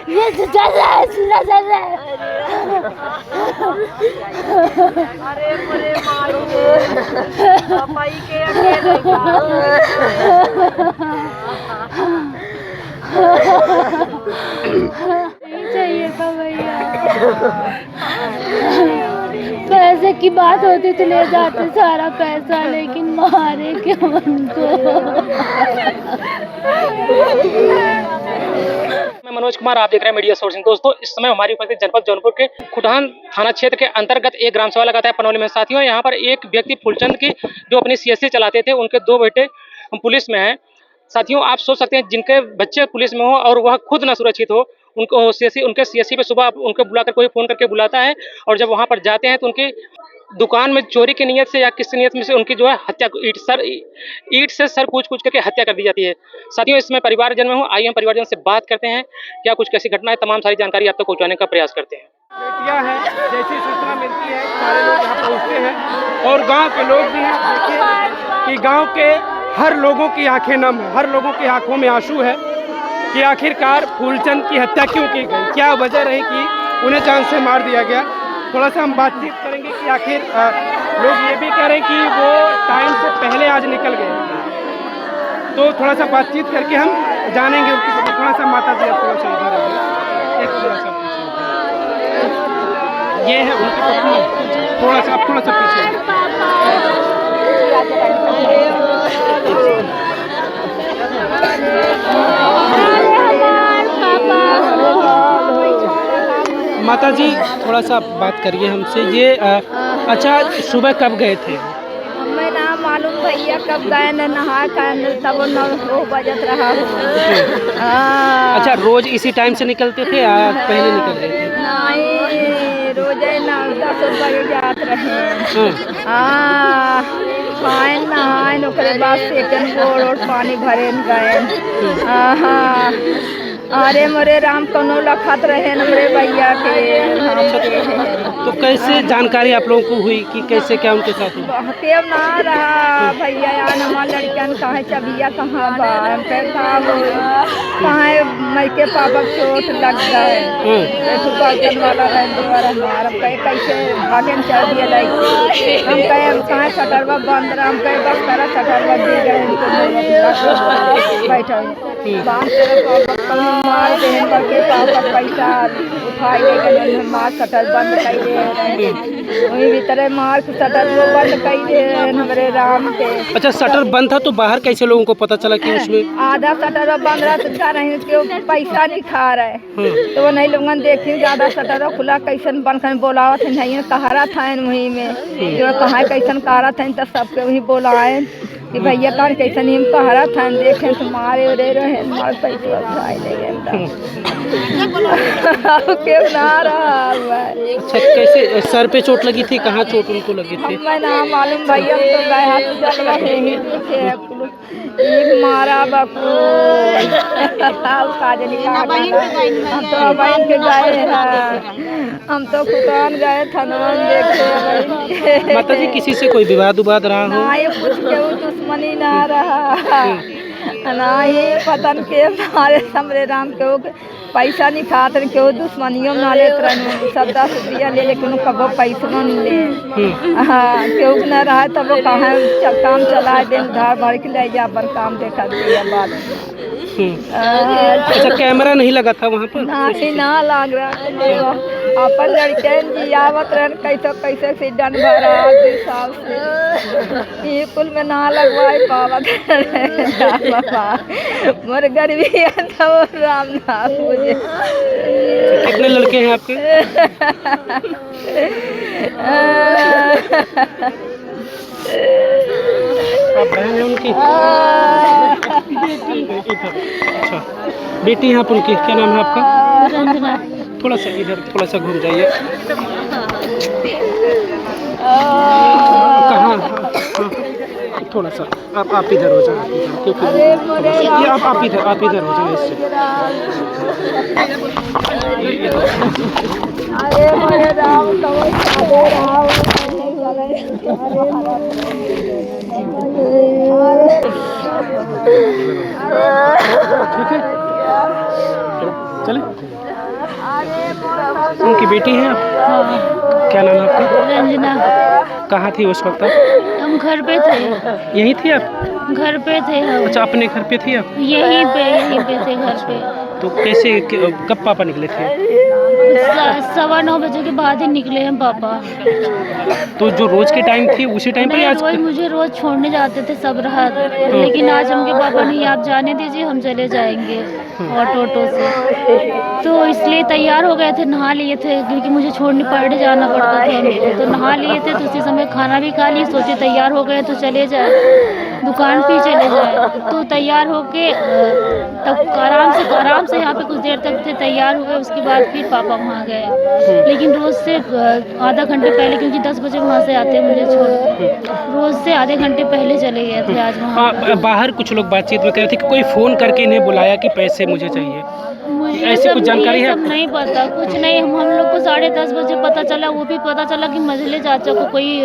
ये तो चल रहा है, सीधा चल रहा है। अरे मेरे माई पापाई के अकेले नहीं चाहिए था भैया। पैसे की बात होती तो ले जाते सारा पैसा, लेकिन मारे क्यों उनको। मैं मनोज कुमार, आप देख रहे हैं मीडिया सोर्सिंग। दोस्तों, इस समय हमारी उपस्थित जनपद जौनपुर के खुटहान थाना क्षेत्र के अंतर्गत एक ग्राम सभा लगाता है पनौली में। साथियों, यहाँ पर एक व्यक्ति फुलचंद की जो अपनी सीएससी चलाते थे, उनके 2 बेटे पुलिस में हैं। साथियों, आप सोच सकते हैं जिनके बच्चे पुलिस में हो और वह खुद न सुरक्षित हो, उनको सीएससी पे सुबह उनको बुलाकर कोई फोन करके बुलाता है, और जब वहाँ पर जाते हैं तो उनकी दुकान में चोरी की नीयत से या किसी नीयत में से उनकी जो है हत्या ईंट से सर कूच करके हत्या कर दी जाती है। साथियों, इसमें परिवारजन में हूँ, आइए हम परिवारजन से बात करते हैं, क्या कुछ कैसी घटना है, तमाम सारी जानकारी आप तक पहुँचाने का प्रयास करते हैं। बेटियां हैं, जैसी सूचना मिलती है सारे लोग यहाँ पहुँचते हैं और गांव के लोग भी हैं। देखिए कि गांव के हर लोगों की आंखें नम है, हर लोगों की आंखों में आंसू है कि आखिरकार फूलचंद की हत्या क्यों की गई, क्या वजह रही कि उन्हें जान से मार दिया गया। थोड़ा सा हम बातचीत करेंगे कि आखिर लोग ये भी कह रहे हैं कि वो टाइम से पहले आज निकल गए, तो थोड़ा सा बातचीत करके हम जानेंगे उनकी। थोड़ा सा माता जी आप थोड़ा सा इधर आइए, एक थोड़ा सा ये है उनकी पत्नी, थोड़ा सा आप थोड़ा सा पीछे। माता जी थोड़ा सा बात करिए हमसे। ये अच्छा, सुबह कब गए थे? हमें ना मालूम भैया कब गए न नहा कर, तब 9 बजत रहा। अच्छा, रोज इसी टाइम से निकलते थे या पहले निकल गए थे? नहीं, रोज 9-10 बजे जात रहे। खाए नहाए, ओकरे बाद सेकंड बोर और पानी भरे गए। अरे मोरे राम कौनो लखत रहे न मेरे भैया के। तो कैसे जानकारी आप लोगों को हुई कि कैसे क्या उनके साथ हुआ? केव ना रहा भैया, यार हमारे लड़कियन कहाँ चबिया कहाँ बा, कहाँ मई के पापा चोट लग गए, वाला हमारा कैसे भागे चल दिया लड़की। हम कहे कहाँ शटरवा बंद रहा, हम कहे बस करा शटरवा दे गए बैठा मार देहन करके पापा पैसा उठाई लेकर मार शटर बंद कर दे, वही भीतर मार शटर वो बंद कर दे हमारे राम के। अच्छा, शटर बंद था तो बाहर कैसे लोगों को पता चला कि उसमें आधा शटर बंद रहा तो क्या नहीं, उसके पैसा नहीं खा रहा है तो वो नहीं लोगन देखी ज्यादा शटर खुला कैसन बंद कर बोलावत नहीं, कहारा था वहीं में जो कहाँ कैसन कहारा था तो सबके वही बोलाए कि भैया कौन कैसे नीम कहारा था, देखे तो मारे उड़े रहे, मार पैसा उठाए ले क्यों ना रहा। अच्छा, कैसे सर पे चोट लगी थी, कहाँ चोट उनको लगी थी? मैं ना मालूम भैया, तो गए हाथ जलवा मारा बापू काजली हम तो बहन के गए हैं, हम तो खुदान गए थनवन देखे। माता जी, किसी से कोई विवाद उवाद रहा हो? ना, ये कुछ केहू दुश्मनी ना रहा ना, ये पतन के हमारे समरे राम के पैसा नहीं खाते, केहू दुश्मनियों ना लेते रहे, सब 10 रुपया ले लेकिन कबो पैसा नहीं ले। हाँ, केहू न रहा तब वो कहाँ काम चला दे, उधार भर के ले जा अपन काम देखा दिया बाद। अच्छा, कैमरा नहीं लगा था वहाँ पर? नहीं ना लग रहा, अपन लड़के जियावत रहन कैसे कैसे सीडन भरा 2 साल से, ये कुल में ना लगवाई पावत मोर गरीबी है तो राम ना मुझे। कितने लड़के हैं आपके? आप बहन हैं उनकी? अच्छा, बेटी हैं आप उनकी, क्या नाम है आपका? थोड़ा सा इधर थोड़ा सा घूम जाइए। कहाँ? थोड़ा सा आप इधर हो जाए, क्योंकि ये आप इधर हो जाए इससे। अरे मेरे राम ठीक है, चले। उनकी बेटी हैं आप? हाँ, क्या नाम है आपका? रंजना। कहाँ थी उस वक्त आप? हम घर पे थे। यहीं थी आप? घर पे थे हम। अच्छा, अपने घर पे थी आप? यहीं पे थे घर पे। तो कैसे कब पापा निकले थे? 9:15 बजे के बाद ही निकले हैं पापा। तो जो रोज के टाइम थी उसी टाइम पर ही नहीं, आज? रोज मुझे रोज छोड़ने जाते थे सब रात, लेकिन आज हमके पापा नहीं, आप जाने दीजिए, हम चले जाएंगे ऑटो से। तो इसलिए तैयार हो गए थे, नहा लिए थे, क्योंकि मुझे छोड़ने पड़ जाना पड़ता था हमको। तो नहा लिए थे, तो उसी समय खाना भी खा लिए, सोचे तैयार हो गए तो चले जाए, दुकान पे चले जाए। तो तैयार होके तब आराम से यहाँ पे कुछ देर तक थे, तैयार हुए, उसके बाद फिर पापा वहाँ गए। लेकिन रोज़ से आधा घंटे पहले, क्योंकि 10 बजे वहाँ से आते हैं मुझे छोड़, रोज़ से आधे घंटे पहले चले गए थे आज वहाँ। हाँ, बाहर कुछ लोग बातचीत में कह रहे थे कि कोई फ़ोन करके इन्हें बुलाया कि पैसे मुझे चाहिए। मुझे ऐसी कुछ जानकारी है? सब नहीं पता, कुछ नहीं। हम लोग को 10:30 बजे पता चला, वो भी पता चला कि मझले चाचा को कोई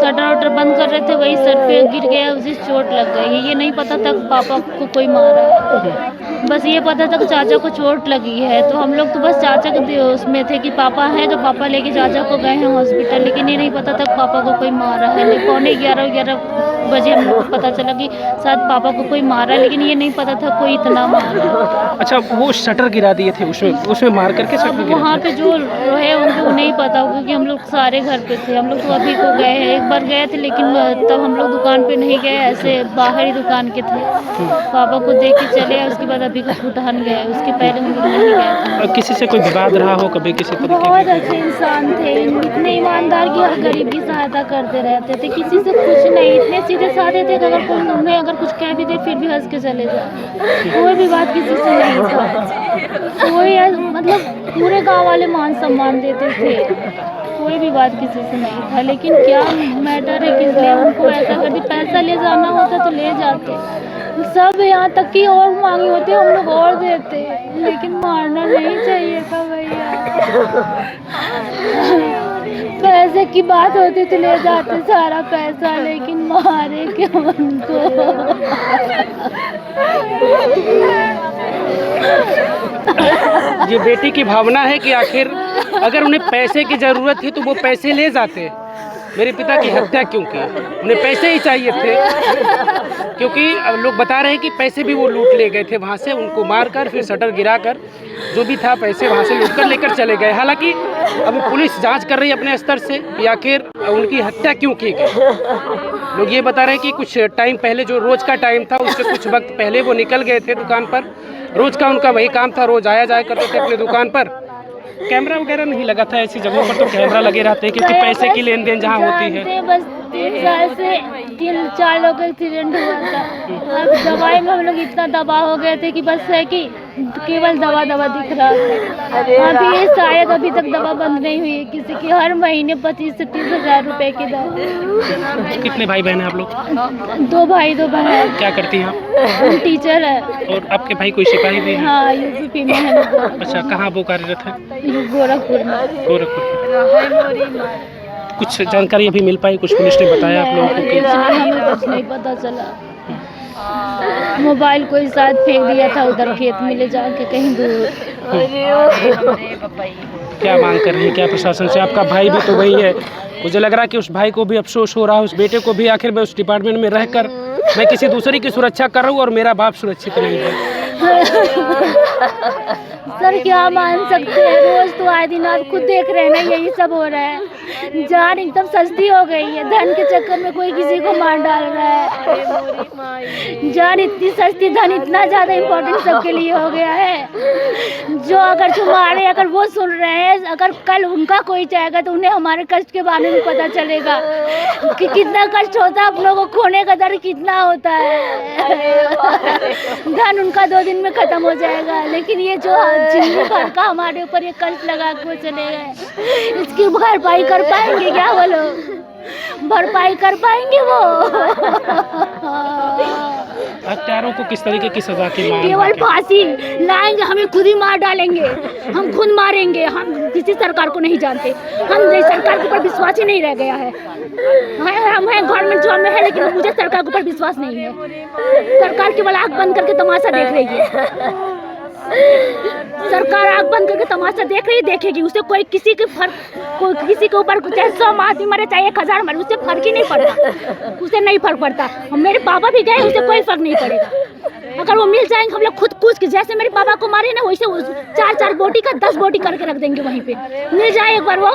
शटर बंद कर रहे थे, वही सर पे गिर गया, उसे चोट लग गई। ये नहीं पता था पापा को कोई मारा है, बस ये पता था कि चाचा को चोट लगी है। तो हम लोग तो बस चाचा के उसमें थे कि पापा हैं, तो पापा लेके चाचा को गए हैं हॉस्पिटल, लेकिन ये नहीं पता था कि पापा को कोई मारा है। नहीं, 11:45 बजे हम लोग को पता चला कि शायद पापा को कोई मारा है, लेकिन ये नहीं पता था कोई इतना मारा। अच्छा, वो शटर गिरा दिए थे, उसमें मार करके शटर गिरा वहाँ पे जो रहे उनको नहीं पता, क्योंकि हम लोग सारे घर पे थे। हम लोग तो अभी को गए हैं, एक बार गए थे, लेकिन तब हम लोग दुकान पे नहीं गए, ऐसे बाहर ही दुकान के थे। पापा को देख के चले, उसके बाद अभी को भूटान गए, उसके पहले हम लोग नहीं गए थे। किसी से कोई विवाद रहा हो कभी किसी तरीके बहुत अच्छे इंसान थे, इतने ईमानदार की हर गरीब की सहायता करते रहते थे, किसी से कुछ नहीं, इतने सीधे साधे थे कि अगर कोई उन्हें अगर कुछ कह भी दे फिर भी हंस के चले जाए, कोई भी बात किसी से नहीं था। कोई मतलब पूरे गांव वाले मान सम्मान देते थे, कोई भी बात किसी से नहीं था। लेकिन क्या मैटर है, किस लिए उनको ऐसा कर दी? पैसा ले जाना होता तो ले जाते, सब यहाँ तक कि और मांगी होती हम लोग और देते, लेकिन मारना नहीं चाहिए था भैया। पैसे की बात होती तो ले जाते सारा पैसा, लेकिन मारे क्यों उनको? ये बेटी की भावना है कि आखिर अगर उन्हें पैसे की ज़रूरत थी तो वो पैसे ले जाते। मेरे पिता की हत्या क्यों की? उन्हें पैसे ही चाहिए थे, क्योंकि लोग बता रहे हैं कि पैसे भी वो लूट ले गए थे वहाँ से, उनको मारकर फिर शटर गिराकर जो भी था पैसे वहाँ से लूट कर लेकर चले गए। हालांकि अब पुलिस जांच कर रही है अपने स्तर से कि आखिर उनकी हत्या क्यों की गई। लोग ये बता रहे हैं कि कुछ टाइम पहले, जो रोज़ का टाइम था उससे कुछ वक्त पहले वो निकल गए थे दुकान पर। रोज़ का उनका वही काम था, रोज़ आया जाया करते थे अपनी दुकान पर। कैमरा वगैरह नहीं लगा था, ऐसी जगहों पर तो कैमरा लगे रहते हैं, क्योंकि पैसे की लेन देन जहाँ होती है। बस 3 साल से 3-4 लोग का एक्सीडेंट हुआ था। अब दवाई में हम लोग इतना दबाव हो गए थे कि बस है कि केवल दवा दिख रहा था। अभी ये शायद अभी तक दवा बंद नहीं हुई है किसी की, हर महीने 25 से 30 हज़ार रुपए की दवा। कितने भाई बहन हैं आप लोग? 2 भाई 2 बहन। क्या करती हैं आप? हम टीचर है। और आपके भाई कोई सिपाही भी है? हाँ, यूपी में है। अच्छा, कहाँ वो कार्यरत है? गोरखपुर में। गोरखपुर। कुछ जानकारी अभी मिल पाई? कुछ पुलिस ने बताया आप लोगों को? कुछ नहीं पता चला। मोबाइल कोई शायद फेंक दिया था उधर खेत में ले जाके कहीं दूर। क्या मांग कर रही है क्या प्रशासन से? आपका भाई भी तो वही है, मुझे लग रहा है कि उस भाई को भी अफसोस हो रहा है, उस बेटे को भी। आखिर मैं उस डिपार्टमेंट में रहकर मैं किसी दूसरे की सुरक्षा कर रहा हूँ और मेरा बाप सुरक्षित नहीं है। सर क्या मान सकते हैं, रोज तो आए दिन आप खुद देख रहे हैं ना, यही सब हो रहा है। जान एकदम सस्ती हो गई है, धन के चक्कर में कोई किसी को मार डाल रहा है। जान इतनी सस्ती, धन इतना ज्यादा इम्पोर्टेंट सबके लिए हो गया है। जो अगर जो मारे, अगर वो सुन रहे हैं, अगर कल उनका कोई जाएगा तो उन्हें हमारे कष्ट के बारे में पता चलेगा कि कितना कष्ट होता है, आप लोगों को खोने का दर्द कितना होता है। धन उनका 2 दिन में खत्म हो जाएगा, लेकिन ये जो जिंदगी भर का हमारे ऊपर ये कष्ट लगा के चले गए, इसकी भरपाई कर पाएंगे क्या वो लोग? भरपाई कर पाएंगे वो? हत्यारों को किस तरीके की सजा की मांग? केवल फांसी लाएंगे, हमें खुद ही मार डालेंगे, हम खुद मारेंगे। हम किसी सरकार को नहीं जानते, हम सरकार के ऊपर विश्वास ही नहीं रह गया है। हम हैं गवर्नमेंट जॉब में है, लेकिन मुझे सरकार के ऊपर विश्वास नहीं है। सरकार केवल आँख बंद करके तमाशा देख रही है। सरकार आग बंद करके तमाशा देख रही देखेगी, उसे कोई किसी के ऊपर चाहे 100 आदमी मरे चाहे 1000 मरे, उससे फर्क ही नहीं पड़ता, उसे नहीं फर्क पड़ता। मेरे पापा भी गए, उसे कोई फर्क नहीं पड़ेगा। अगर वो मिल जाएंगे हम लोग खुद कूद के, जैसे मेरे पापा को मारे ना वैसे 4-4 बोटी का 10 बोटी करके रख देंगे वहीं पे। मिल जाए एक बार वो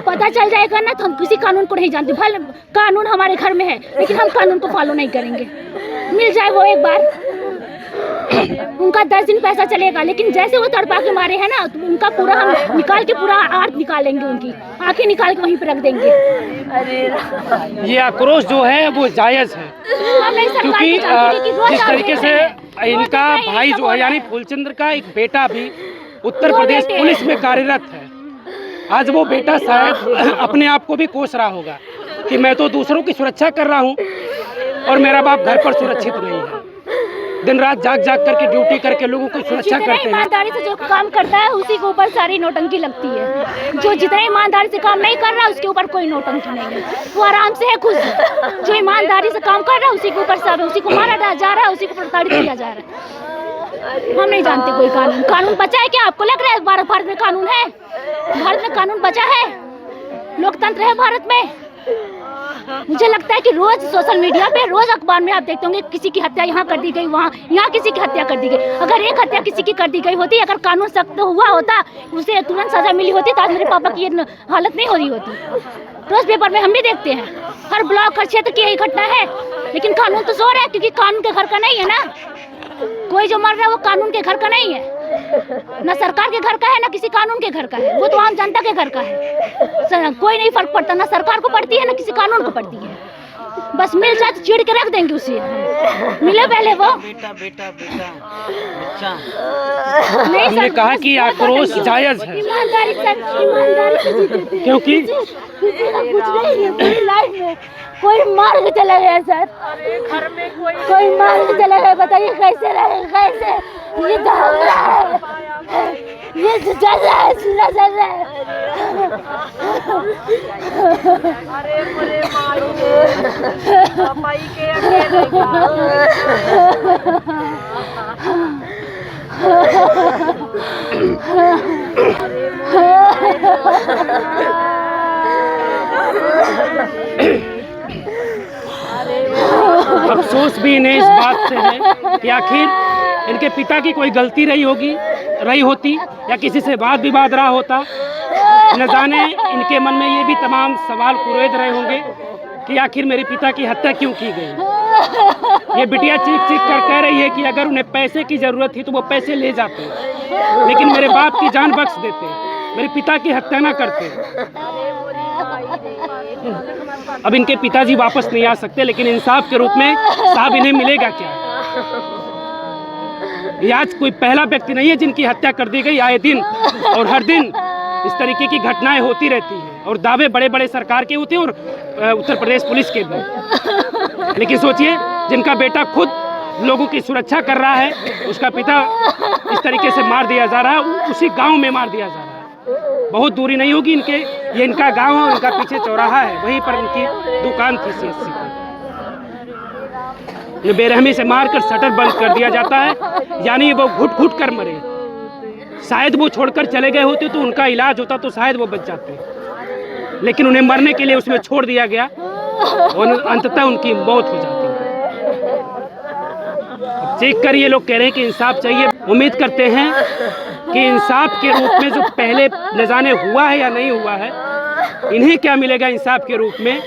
पता चल जाएगा ना, तो हम किसी कानून को नहीं जानते। भले कानून हमारे घर में है लेकिन हम कानून को फॉलो नहीं करेंगे। मिल जाए वो एक बार, उनका 10 दिन पैसा चलेगा, लेकिन जैसे वो तड़पा के मारे हैं ना, तो उनका पूरा हम निकाल के पूरा आर्ट निकालेंगे, उनकी आंखें निकाल के वहीं पे रख देंगे। ये आक्रोश जो है वो जायज है, क्योंकि जिस तरीके से इनका भाई जो है यानी फूलचंद्र का एक बेटा भी उत्तर प्रदेश पुलिस में कार्यरत है। आज वो बेटा शायद अपने आप को भी कोस रहा होगा कि मैं तो दूसरों की सुरक्षा कर रहा हूँ और मेरा बाप घर पर सुरक्षित नहीं है। दिन रात जाग करके ड्यूटी करके लोगों को सुरक्षा करते हैं। ईमानदारी से जो काम करता है उसी के ऊपर सारी नौटंकी लगती है। जो जितना ईमानदारी से काम नहीं कर रहा उसके ऊपर कोई नौटंकी नहीं है, वो आराम से है खुश। जो ईमानदारी से काम कर रहा है उसी के ऊपर सब है, उसी को मारा जा रहा है, उसी को प्रताड़ित किया जा रहा है। हम नहीं जानते कोई कानून बचा है क्या? आपको लग रहा है भारत में कानून है? भारत में कानून बचा है? लोकतंत्र है भारत में? मुझे लगता है कि रोज सोशल मीडिया पे, रोज अखबार में आप देखते होंगे किसी की हत्या यहाँ कर दी गई, यहाँ किसी की हत्या कर दी गई। अगर एक हत्या किसी की कर दी गई होती, अगर कानून सख्त हुआ होता, उसे तुरंत सजा मिली होती, तो आज मेरे पापा की ये हालत नहीं हो रही होती। रोज पेपर में हम भी देखते हैं, हर ब्लॉक हर क्षेत्र की यही घटना है, लेकिन कानून तो सो रहा है, क्योंकि कानून के घर का नहीं है ना। कोई जो मर रहा है वो कानून के घर का नहीं है, ना सरकार के घर का है ना किसी कानून के घर का है, वो तो आम जनता के घर का है। कोई नहीं फर्क पड़ता, ना सरकार को पड़ती है ना किसी कानून को पड़ती है। बस मिल जाए तो चीड़ के रख देंगे उसे। मिले पहले वो नहीं। हमने कहा कि आक्रोश जायज है, ईमानदारी से क्योंकि किसी का कुछ नहीं है पूरी लाइफ में। कोई मार के चला गया सर, कोई मार के चला गया, बताइए कैसे रहे, कैसे? ये धोखा है, ये सजा है, सजा है। अफसोस भी इन्हें इस बात से है कि आखिर इनके पिता की कोई गलती रही होती या किसी से वाद विवाद रहा होता। न जाने इनके मन में ये भी तमाम सवाल कुरेद रहे होंगे कि आखिर मेरे पिता की हत्या क्यों की गई। ये बिटिया चीख कर कह रही है कि अगर उन्हें पैसे की ज़रूरत थी तो वो पैसे ले जाते, लेकिन मेरे बाप की जान बख्श देते, मेरे पिता की हत्या ना करते। अब इनके पिताजी वापस नहीं आ सकते, लेकिन इंसाफ के रूप में साहब इन्हें मिलेगा क्या? ये आज कोई पहला व्यक्ति नहीं है जिनकी हत्या कर दी गई। आए दिन और हर दिन इस तरीके की घटनाएं होती रहती हैं, और दावे बड़े बड़े सरकार के होते हैं और उत्तर प्रदेश पुलिस के भी। लेकिन सोचिए, जिनका बेटा खुद लोगों की सुरक्षा कर रहा है, उसका पिता इस तरीके से मार दिया जा रहा है, उसी गांव में मार दिया जा रहा है। बहुत दूरी नहीं होगी ये इनका गांव है, उनका पीछे चौराहा है, वहीं पर इनकी दुकान थी सीएससी की। ये बेरहमी से मारकर शटर बंद कर दिया जाता है, यानी वो घुट कर मरे। शायद वो छोड़कर चले गए होते तो उनका इलाज होता, तो शायद वो बच जाते, लेकिन उन्हें मरने के लिए उसमें छोड़ दिया गया और अंततः उनकी मौत हो जाती है। चेक कर ये लोग कह रहे हैं कि इंसाफ चाहिए। उम्मीद करते हैं कि इंसाफ के रूप में जो पहले न जाने हुआ है या नहीं हुआ है, इन्हें क्या मिलेगा इंसाफ के रूप में।